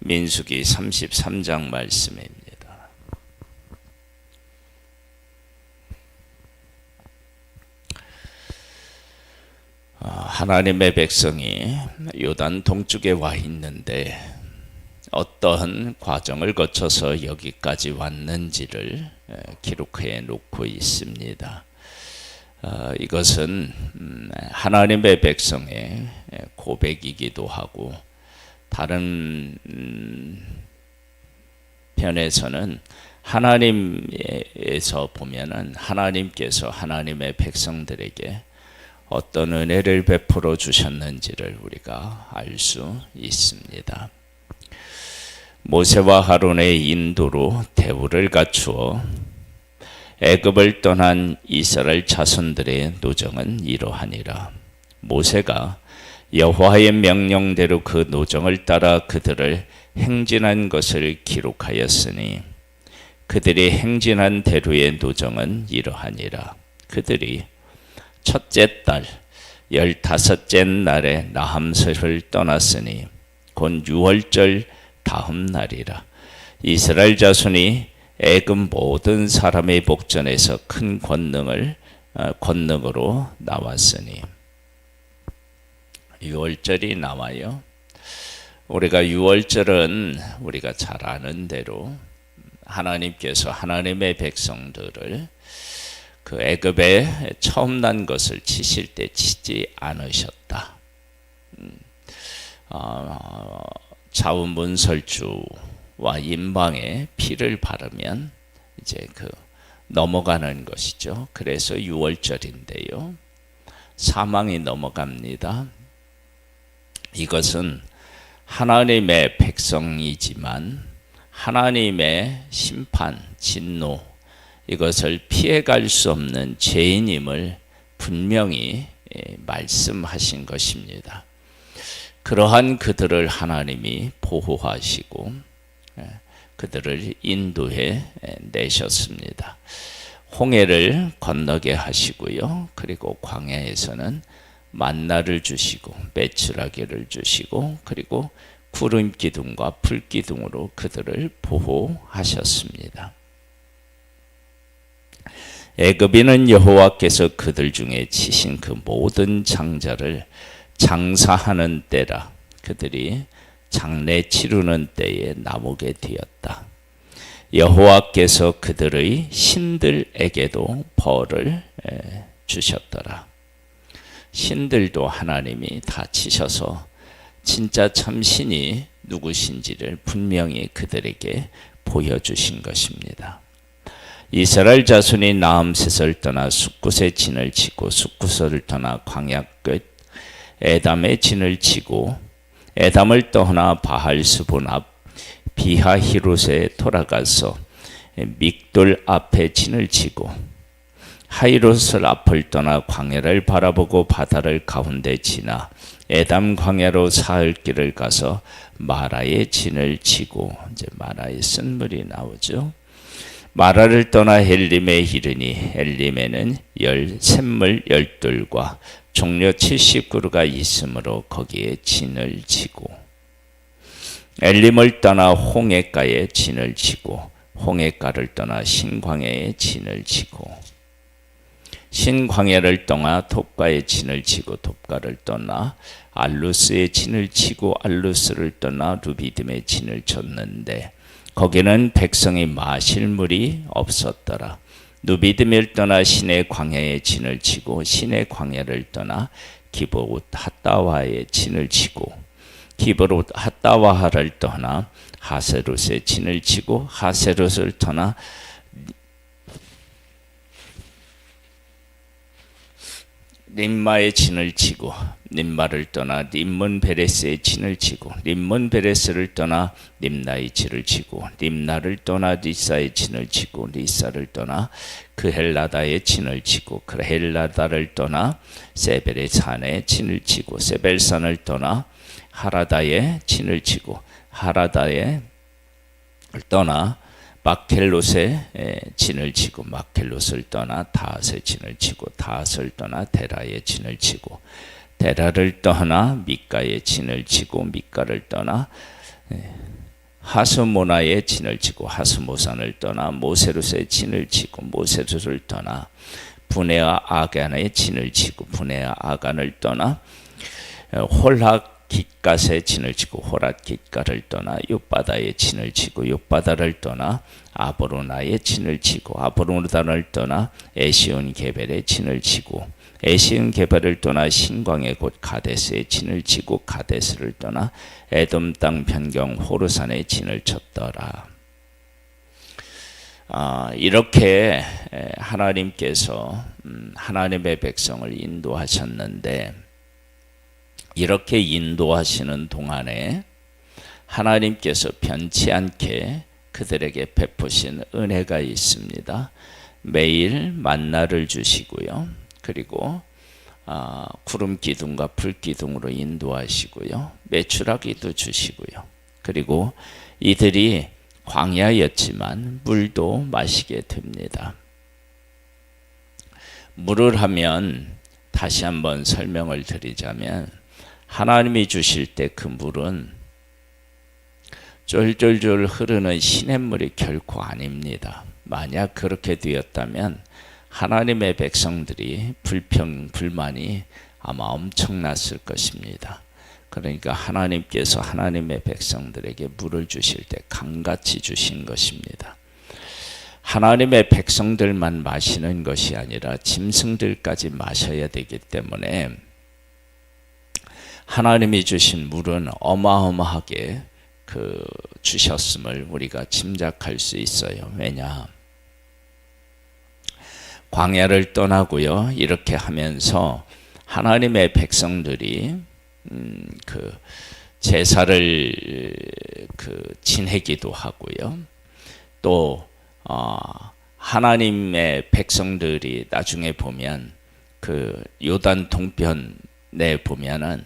민수기 33장 말씀입니다. 하나님의 백성이 요단 동쪽에 와 있는데 어떠한 과정을 거쳐서 여기까지 왔는지를 기록해 놓고 있습니다. 이것은 하나님의 백성의 고백이기도 하고, 다른 편에서는 하나님에서 보면은 하나님께서 하나님의 백성들에게 어떤 은혜를 베풀어 주셨는지를 우리가 알 수 있습니다. 모세와 하론의 인도로 대우를 갖추어 애굽을 떠난 이스라엘 자손들의 노정은 이러하니라. 모세가 여호와의 명령대로 그 노정을 따라 그들을 행진한 것을 기록하였으니 그들이 행진한 대로의 노정은 이러하니라. 그들이 첫째 달 15째 날에 나함설을 떠났으니 곧 유월절 다음 날이라. 이스라엘 자손이 애굽 모든 사람의 복전에서 큰 권능으로 나왔으니. 유월절이 나와요. 우리가 유월절은 우리가 잘 아는 대로 하나님께서 하나님의 백성들을 그 애굽에 처음 난 것을 치실 때 치지 않으셨다. 자운문설주와 임방에 피를 바르면 이제 넘어가는 것이죠. 그래서 유월절인데요. 사망이 넘어갑니다. 이것은 하나님의 백성이지만 하나님의 심판, 진노, 이것을 피해갈 수 없는 죄인임을 분명히 말씀하신 것입니다. 그러한 그들을 하나님이 보호하시고 그들을 인도해 내셨습니다. 홍해를 건너게 하시고요. 그리고 광야에서는 만나를 주시고 메추라기를 주시고 그리고 구름 기둥과 불 기둥으로 그들을 보호하셨습니다. 애굽인은 여호와께서 그들 중에 치신 그 모든 장자를 장사하는 때라. 그들이 장례 치르는 때에 나오게 되었다. 여호와께서 그들의 신들에게도 벌을 주셨더라. 신들도 하나님이 다 치셔서 진짜 참 신이 누구신지를 분명히 그들에게 보여주신 것입니다. 이스라엘 자손이 나암셋을 떠나 숫굿의 진을 치고 숫굿을 떠나 광야 끝 에담의 진을 치고 에담을 떠나 바할스본 앞 비하히롯에 돌아가서 믹돌 앞에 진을 치고 하이롯을 앞을 떠나 광야를 바라보고 바다를 가운데 지나 에담 광야로 사흘 길을 가서 마라의 진을 치고, 이제 마라의 쓴물이 나오죠. 마라를 떠나 헬림에 이르니 엘림에는 샘물 12과 종려 70그루가 있으므로 거기에 진을 치고, 엘림을 떠나 홍해가에 진을 치고 홍해가를 떠나 신광야에 진을 치고, 신광야를 떠나 톱가에 진을 치고 톱가를 떠나 알루스에 진을 치고 알루스를 떠나 루비딤에 진을 쳤는데 거기는 백성이 마실 물이 없었더라. 누비딤을 떠나 신의 광야에 진을 치고 신의 광야를 떠나 기브롯 핫다와에 진을 치고 기브롯 핫다와를 떠나 하세롯에 진을 치고 하세롯을 떠나 림마에 진을 치고 림마를 떠나 림문 베레스에 진을 치고 림문 베레스를 떠나 림나의 진을 치고 림나를 떠나 리사의 진을 치고 리사를 떠나 그헬라다의 진을 치고 그헬라다를 떠나 세벨의 산에 진을 치고 세벨산을 떠나 하라다의 진을 치고 하라다의 떠나 마켈롯에 진을 치고 마켈롯을 떠나 다핫의 진을 치고 다핫을 떠나 데라의 진을 치고 데라를 떠나 미가의 진을 치고 미가를 떠나 하스모나의 진을 치고 하스모산을 떠나 모세루스의 진을 치고 모세루스를 떠나 분해와 아간의 진을 치고 분해와 아간을 떠나 홀학 깃갓의 진을 치고 홀학 깃갓을 떠나 윳바다의 진을 치고 윳바다를 떠나 아보로나의 진을 치고 아보로나를 떠나 에시온 게벨의 진을 치고 에시온 게벨을 떠나 신광의 곳 가데스의 진을 치고 가데스를 떠나 에돔 땅 변경 호르산의 진을 쳤더라. 이렇게 하나님께서 하나님의 백성을 인도하셨는데, 이렇게 인도하시는 동안에 하나님께서 변치 않게 그들에게 베푸신 은혜가 있습니다. 매일 만나를 주시고요. 그리고 구름 기둥과 불 기둥으로 인도하시고요. 메추라기도 주시고요. 그리고 이들이 광야였지만 물도 마시게 됩니다. 물을 하면 다시 한번 설명을 드리자면, 하나님이 주실 때 그 물은 쫄쫄쫄 흐르는 시냇물이 결코 아닙니다. 만약 그렇게 되었다면 하나님의 백성들이 불만이 아마 엄청났을 것입니다. 그러니까 하나님께서 하나님의 백성들에게 물을 주실 때 강같이 주신 것입니다. 하나님의 백성들만 마시는 것이 아니라 짐승들까지 마셔야 되기 때문에 하나님이 주신 물은 어마어마하게 주셨음을 우리가 짐작할 수 있어요. 왜냐? 광야를 떠나고요. 이렇게 하면서 하나님의 백성들이 제사를 지내기도 하고요. 또 하나님의 백성들이 나중에 보면 요단 동편에 보면은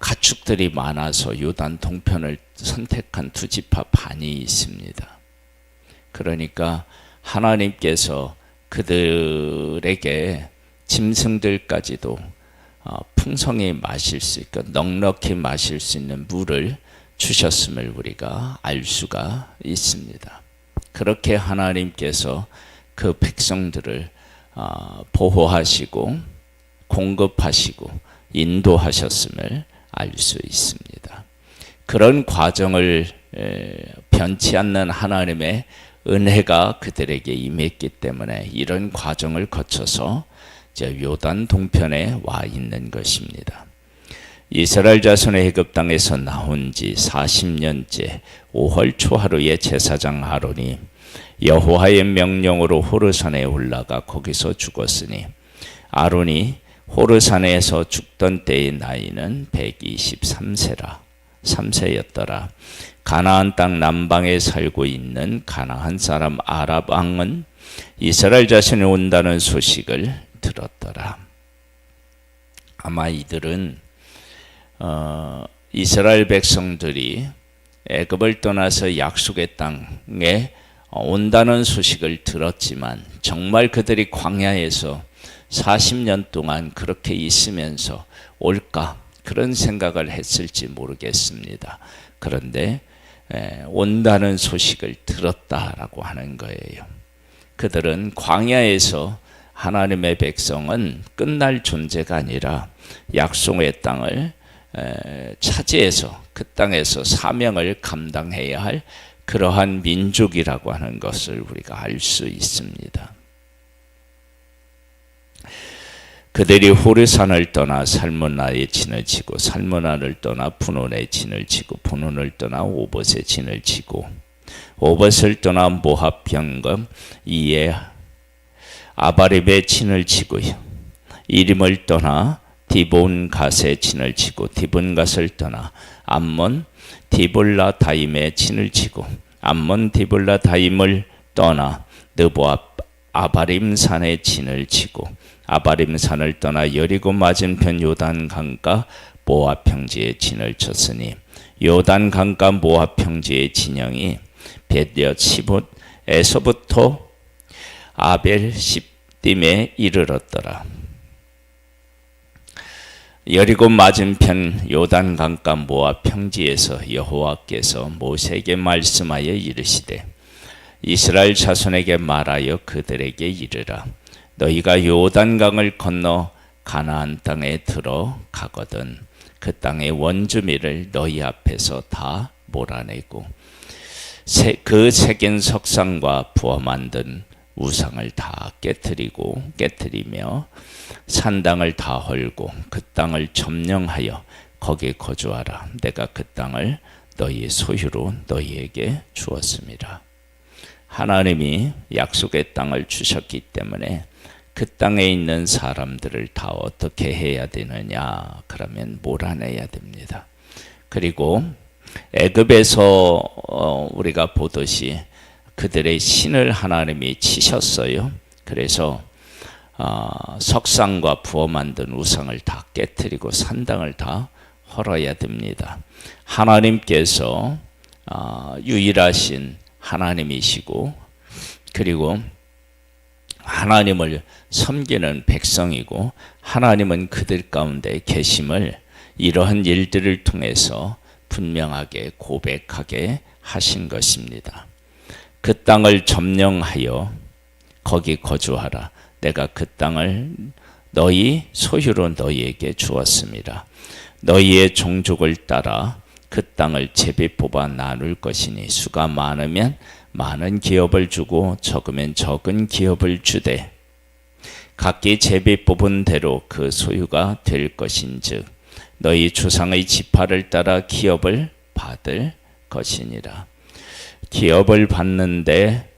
가축들이 많아서 요단 동편을 선택한 두 지파 반이 있습니다. 그러니까 하나님께서 그들에게 짐승들까지도 풍성히 마실 수 있고 넉넉히 마실 수 있는 물을 주셨음을 우리가 알 수가 있습니다. 그렇게 하나님께서 그 백성들을 보호하시고 공급하시고 인도하셨음을 알 수 있습니다. 그런 과정을 변치 않는 하나님의 은혜가 그들에게 임했기 때문에 이런 과정을 거쳐서 요단 동편에 와 있는 것입니다. 이스라엘 자손의 애굽 땅에서 나온 지 40년째 5월 초하루에 제사장 아론이 여호와의 명령으로 호르산에 올라가 거기서 죽었으니, 아론이 호르산에서 죽던 때의 나이는 123세였더라. 가나안 땅 남방에 살고 있는 가나안 사람 아랍 왕은 이스라엘 자손이 온다는 소식을 들었더라. 아마 이들은 이스라엘 백성들이 애굽을 떠나서 약속의 땅에 온다는 소식을 들었지만 정말 그들이 광야에서 40년 동안 그렇게 있으면서 올까? 그런 생각을 했을지 모르겠습니다. 그런데 온다는 소식을 들었다라고 하는 거예요. 그들은 광야에서 하나님의 백성은 끝날 존재가 아니라 약속의 땅을 차지해서 그 땅에서 사명을 감당해야 할 그러한 민족이라고 하는 것을 우리가 알 수 있습니다. 그들이 호르산을 떠나 살므나의 진을 치고 살므나를 떠나 분온의 진을 치고 분온을 떠나 오봇의 진을 치고 오봇을 떠나 모압 병검 이에 아바립의 진을 치고요. 이림을 떠나 디본갓의 진을 치고 디본갓을 떠나 암몬 디볼라 다임의 진을 치고 암몬 디볼라 다임을 떠나 느보압 아바림 산의 진을 치고 아바림 산을 떠나 여리고 맞은편 요단 강가 모압 평지의 진을 쳤으니 요단 강가 모압 평지의 진영이 벳엿 시봇에서부터 아벨 십딤에 이르렀더라. 여리고 맞은편 요단 강가 모압 평지에서 여호와께서 모세에게 말씀하여 이르시되 이스라엘 자손에게 말하여 그들에게 이르라. 너희가 요단강을 건너 가나안 땅에 들어가거든 그 땅의 원주민을 너희 앞에서 다 몰아내고 그 새긴 석상과 부어 만든 우상을 다 깨뜨리며 산당을 다 헐고 그 땅을 점령하여 거기에 거주하라. 내가 그 땅을 너희의 소유로 너희에게 주었습니다. 하나님이 약속의 땅을 주셨기 때문에 그 땅에 있는 사람들을 다 어떻게 해야 되느냐? 그러면 몰아내야 됩니다. 그리고 애굽에서 우리가 보듯이 그들의 신을 하나님이 치셨어요. 그래서 석상과 부어 만든 우상을 다 깨뜨리고 산당을 다 헐어야 됩니다. 하나님께서 유일하신 하나님이시고 그리고 하나님을 섬기는 백성이고 하나님은 그들 가운데 계심을 이러한 일들을 통해서 분명하게 고백하게 하신 것입니다. 그 땅을 점령하여 거기 거주하라. 내가 그 땅을 너희 소유로 너희에게 주었습니다. 너희의 종족을 따라 그 땅을 제비 뽑아 나눌 것이니 수가 많으면 많은 기업을 주고 적으면 적은 기업을 주되 각기 제비 뽑은 대로 그 소유가 될 것인즉 너희 조상의 지파를 따라 기업을 받을 것이니라. 기업을 받는데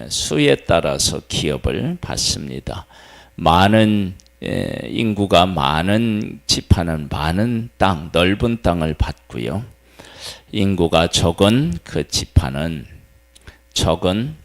수에 따라서 기업을 받습니다. 많은 인구가 많은 지파는 많은 땅, 넓은 땅을 받고요. 인구가 적은 그 지파는 적은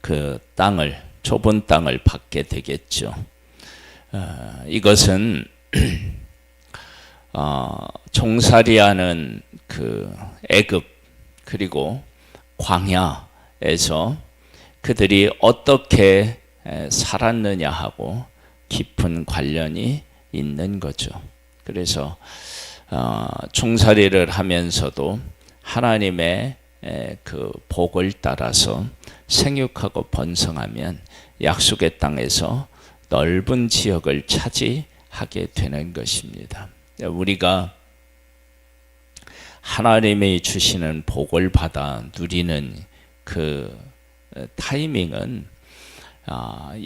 그 땅을, 좁은 땅을 받게 되겠죠. 이것은 종살이하는 그 애굽 그리고 광야에서 그들이 어떻게 살았느냐 하고 깊은 관련이 있는 거죠. 그래서 종살이를 하면서도 하나님의 그 복을 따라서 생육하고 번성하면 약속의 땅에서 넓은 지역을 차지하게 되는 것입니다. 우리가 하나님이 주시는 복을 받아 누리는 그 타이밍은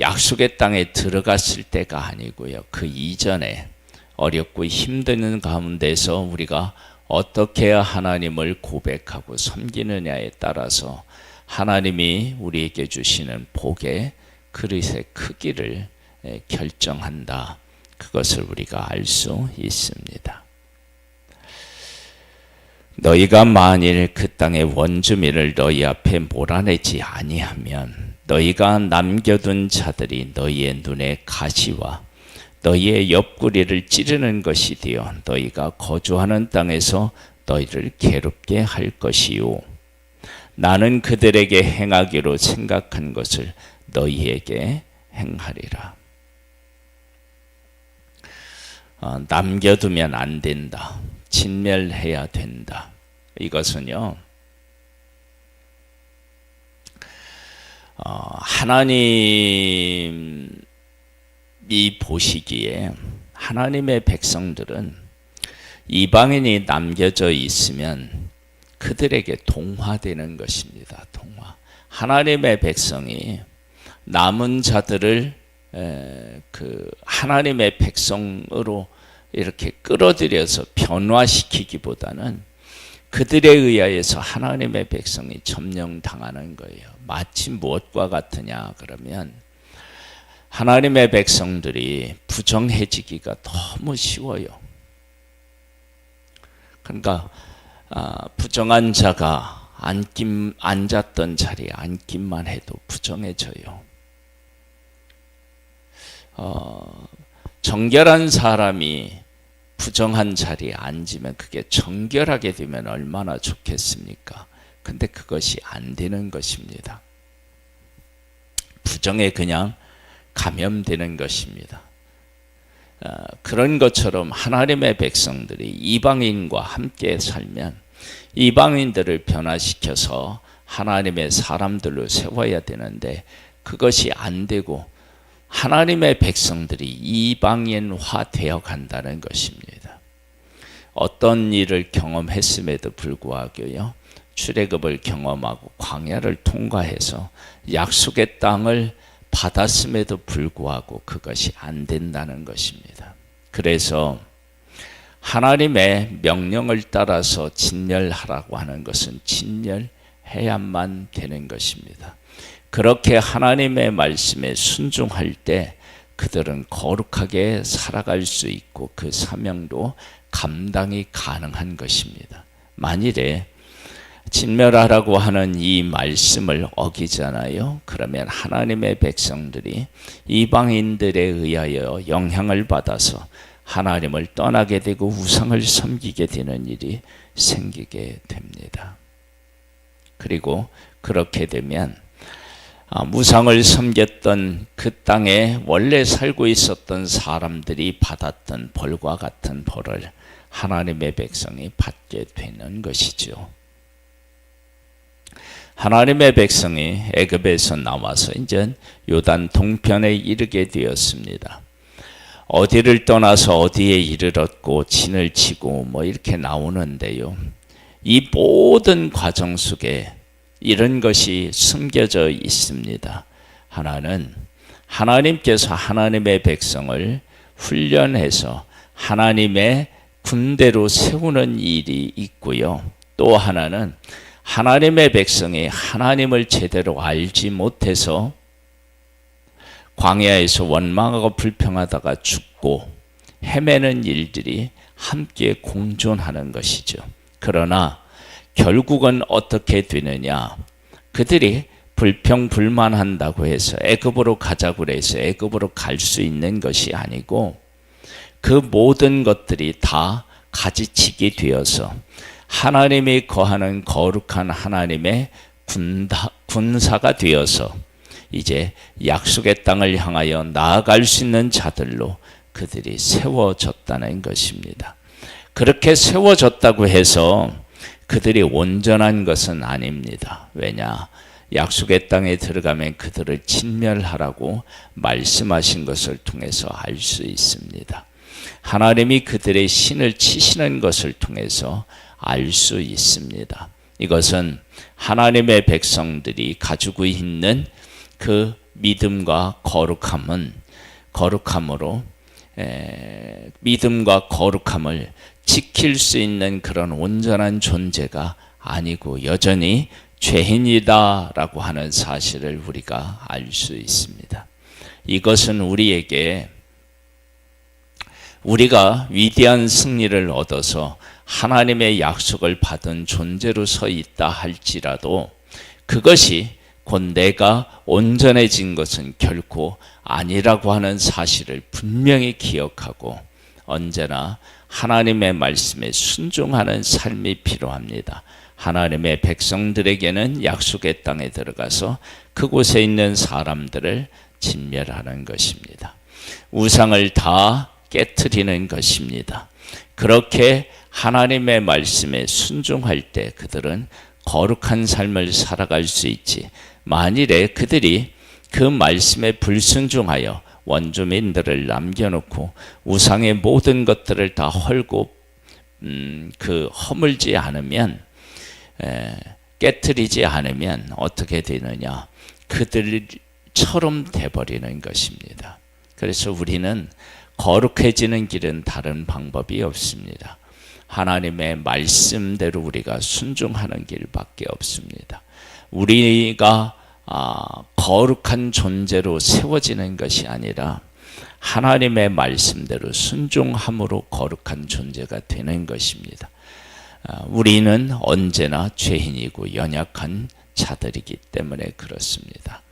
약속의 땅에 들어갔을 때가 아니고요. 그 이전에 어렵고 힘든 가운데서 우리가 어떻게 해야 하나님을 고백하고 섬기느냐에 따라서 하나님이 우리에게 주시는 복의 그릇의 크기를 결정한다. 그것을 우리가 알 수 있습니다. 너희가 만일 그 땅의 원주민을 너희 앞에 몰아내지 아니하면 너희가 남겨둔 자들이 너희의 눈에 가시와 너희의 옆구리를 찌르는 것이 되어 너희가 거주하는 땅에서 너희를 괴롭게 할 것이요 나는 그들에게 행하기로 생각한 것을 너희에게 행하리라. 남겨두면 안 된다. 진멸해야 된다. 이것은요, 하나님이 보시기에 하나님의 백성들은 이방인이 남겨져 있으면 그들에게 동화되는 것입니다. 동화. 하나님의 백성이 남은 자들을 그 하나님의 백성으로 이렇게 끌어들여서 변화시키기보다는 그들에 의하여서 하나님의 백성이 점령당하는 거예요. 마치 무엇과 같으냐 그러면 하나님의 백성들이 부정해지기가 너무 쉬워요. 그러니까 부정한 자가 앉았던 자리에 앉기만 해도 부정해져요. 정결한 사람이 부정한 자리에 앉으면 그게 정결하게 되면 얼마나 좋겠습니까? 근데 그것이 안 되는 것입니다. 부정에 그냥 감염되는 것입니다. 그런 것처럼 하나님의 백성들이 이방인과 함께 살면 이방인들을 변화시켜서 하나님의 사람들로 세워야 되는데 그것이 안 되고 하나님의 백성들이 이방인화 되어 간다는 것입니다. 어떤 일을 경험했음에도 불구하고요, 출애굽을 경험하고 광야를 통과해서 약속의 땅을 받았음에도 불구하고 그것이 안 된다는 것입니다. 그래서 하나님의 명령을 따라서 진멸하라고 하는 것은 진멸해야만 되는 것입니다. 그렇게 하나님의 말씀에 순종할 때 그들은 거룩하게 살아갈 수 있고 그 사명도 감당이 가능한 것입니다. 만일에 진멸하라고 하는 이 말씀을 어기잖아요. 그러면 하나님의 백성들이 이방인들에 의하여 영향을 받아서 하나님을 떠나게 되고 우상을 섬기게 되는 일이 생기게 됩니다. 그리고 그렇게 되면 우상을 섬겼던 그 땅에 원래 살고 있었던 사람들이 받았던 벌과 같은 벌을 하나님의 백성이 받게 되는 것이죠. 하나님의 백성이 애굽에서 나와서 이제 요단 동편에 이르게 되었습니다. 어디를 떠나서 어디에 이르렀고 진을 치고 이렇게 나오는데요. 이 모든 과정 속에 이런 것이 숨겨져 있습니다. 하나는 하나님께서 하나님의 백성을 훈련해서 하나님의 군대로 세우는 일이 있고요. 또 하나는 하나님의 백성이 하나님을 제대로 알지 못해서 광야에서 원망하고 불평하다가 죽고 헤매는 일들이 함께 공존하는 것이죠. 그러나 결국은 어떻게 되느냐? 그들이 불평불만한다고 해서 애굽으로 가자고 해서 애굽으로 갈 수 있는 것이 아니고 그 모든 것들이 다 가지치기 되어서 하나님이 거하는 거룩한 하나님의 군사가 되어서 이제 약속의 땅을 향하여 나아갈 수 있는 자들로 그들이 세워졌다는 것입니다. 그렇게 세워졌다고 해서 그들이 온전한 것은 아닙니다. 왜냐? 약속의 땅에 들어가면 그들을 진멸하라고 말씀하신 것을 통해서 알 수 있습니다. 하나님이 그들의 신을 치시는 것을 통해서 알 수 있습니다. 이것은 하나님의 백성들이 가지고 있는 그 믿음과 거룩함으로 믿음과 거룩함을 지킬 수 있는 그런 온전한 존재가 아니고 여전히 죄인이다라고 하는 사실을 우리가 알 수 있습니다. 이것은 우리가 위대한 승리를 얻어서 하나님의 약속을 받은 존재로 서 있다 할지라도 그것이 곧 내가 온전해진 것은 결코 아니라고 하는 사실을 분명히 기억하고 언제나 하나님의 말씀에 순종하는 삶이 필요합니다. 하나님의 백성들에게는 약속의 땅에 들어가서 그곳에 있는 사람들을 진멸하는 것입니다. 우상을 다 깨트리는 것입니다. 그렇게 하나님의 말씀에 순종할 때 그들은 거룩한 삶을 살아갈 수 있지. 만일에 그들이 그 말씀에 불순종하여 원주민들을 남겨놓고 우상의 모든 것들을 다 헐고 허물지 않으면 깨트리지 않으면 어떻게 되느냐? 그들처럼 돼버리는 것입니다. 그래서 우리는 거룩해지는 길은 다른 방법이 없습니다. 하나님의 말씀대로 우리가 순종하는 길밖에 없습니다. 우리가 거룩한 존재로 세워지는 것이 아니라 하나님의 말씀대로 순종함으로 거룩한 존재가 되는 것입니다. 우리는 언제나 죄인이고 연약한 자들이기 때문에 그렇습니다.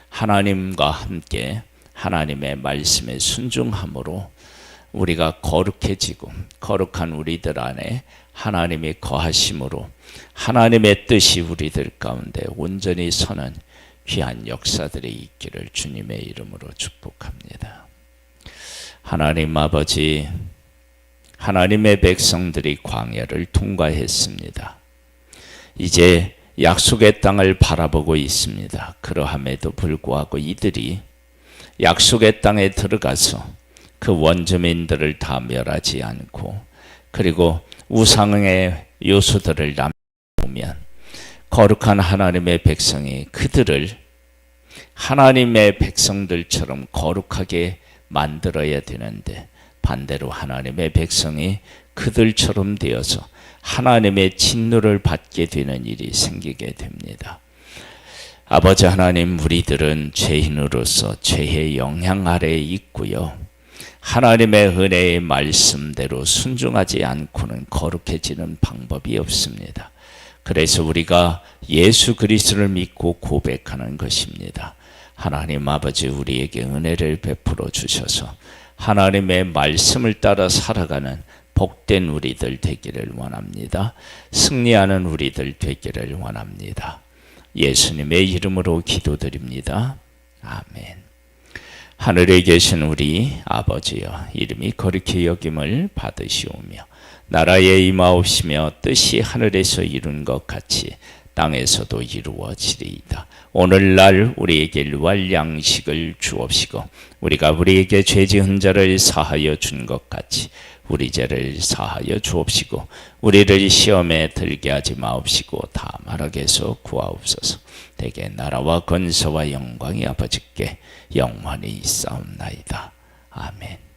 하나님과 함께 하나님의 말씀에 순종함으로 우리가 거룩해지고 거룩한 우리들 안에 하나님이 거하심으로 하나님의 뜻이 우리들 가운데 온전히 서는 귀한 역사들이 있기를 주님의 이름으로 축복합니다. 하나님 아버지, 하나님의 백성들이 광야를 통과했습니다. 이제 약속의 땅을 바라보고 있습니다. 그러함에도 불구하고 이들이 약속의 땅에 들어가서 그 원주민들을 다 멸하지 않고, 그리고 우상의 요소들을 남기면 거룩한 하나님의 백성이 그들을 하나님의 백성들처럼 거룩하게 만들어야 되는데, 반대로 하나님의 백성이 그들처럼 되어서 하나님의 진노를 받게 되는 일이 생기게 됩니다. 아버지 하나님, 우리들은 죄인으로서 죄의 영향 아래에 있고요, 하나님의 은혜의 말씀대로 순종하지 않고는 거룩해지는 방법이 없습니다. 그래서 우리가 예수 그리스도를 믿고 고백하는 것입니다. 하나님 아버지, 우리에게 은혜를 베풀어 주셔서 하나님의 말씀을 따라 살아가는 복된 우리들 되기를 원합니다. 승리하는 우리들 되기를 원합니다. 예수님의 이름으로 기도드립니다. 아멘. 하늘에 계신 우리 아버지여, 이름이 거룩히 여김을 받으시오며 나라에 임하옵시며 뜻이 하늘에서 이룬 것 같이 땅에서도 이루어지리이다. 오늘날 우리에게 일용할 양식을 주옵시고, 우리가 우리에게 죄 지은 자를 사하여 준 것 같이 우리 죄를 사하여 주옵시고, 우리를 시험에 들게 하지 마옵시고 다만 악에서 구하옵소서. 대개 나라와 권세와 영광이 아버지께 영원히 있사옵나이다. 아멘.